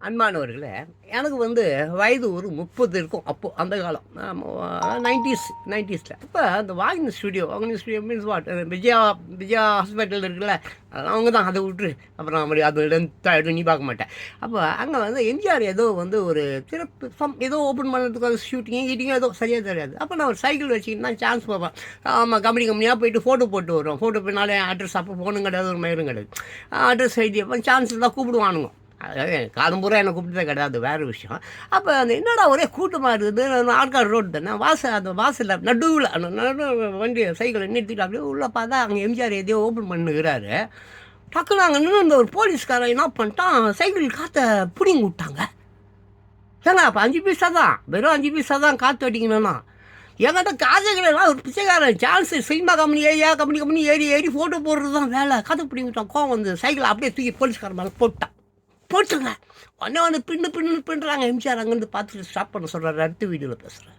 அன்பானவர்களே, எனக்கு வந்து வயது ஒரு 30 இருக்கும். அப்போ அந்த காலம். 90ஸ்ல. அப்ப அந்த Vahini studio means what? Vijaya Vijaya hospital இருக்குல்ல, அவங்க தான். அத விட்டுரு. அப்புறம் அப்படி அது லென்த்தா ஆயிடும், நீ பார்க்க மாட்ட. அப்போ அங்க வந்து எம்ஜிஆர் ஏதோ வந்து ஒரு சிறப்பு ஏதோ ஓப்பன் பண்ணுறதுக்காக ஷூட்டிங்கோ ஏதோ சரியா தெரியாது. அப்போ நான் ஒரு சைக்கிள் வச்சுக்கிட்டு தான் சான்ஸ் பார்ப்பேன். ஆமாம், கம்பெனியா போயிட்டு ஃபோட்டோ போட்டு வருவோம். ஃபோட்டோ பின்னாலே அட்ரஸ், அப்போ ஃபோனும் கிடையாது, ஒரு மயிரும் கிடையாது. அட்ரஸ் எழுதி வைப்பேன். சான்ஸ் இருந்தால் கூப்பிடுவானுங்க. அதாவது காலம் பூரா என்னை கூப்பிட்டதே கிடையாது, வேறு விஷயம். அப்போ அந்த என்னடா ஒரே கூட்டமாக இருக்குது, ஆற்காடு ரோடு தானே, அந்த வாசலில் நடுவில் வண்டி சைக்கிளை நிறுத்திட்டு அப்படியே உள்ளே பார்த்தா அங்கே எம்ஜிஆர் எதையோ ஓப்பன் பண்ணுகிறாரு. டக்குன்னு அங்கே நின்று இந்த ஒரு போலீஸ்காரன் என்ன பண்ணிட்டான், சைக்கிள் காற்றை பிடிங்கி விட்டாங்க. ஏங்க அப்போ 5 பைசா தான், வெறும் 5 பைசா தான் காற்று அடிக்கணும்னா. என்கிட்ட காசுகளெல்லாம் ஒரு பிச்சைக்காரன் சான்ஸ், சினிமா கம்பெனி ஏறி ஃபோட்டோ போடுறது தான் வேலை. காற்று பிடிங்கிட்டான். கோவம் வந்து சைக்கிளை அப்படியே தூக்கி போலீஸ்காரன் மேலே போட்டுங்க. ஒன்று பின்னுறாங்க. எம்ஜிஆர் அங்கேருந்து பார்த்துட்டு ஸ்டாப் பண்ண சொல்கிறாரு. அடுத்த வீடியோவில் பேசுகிறேன்.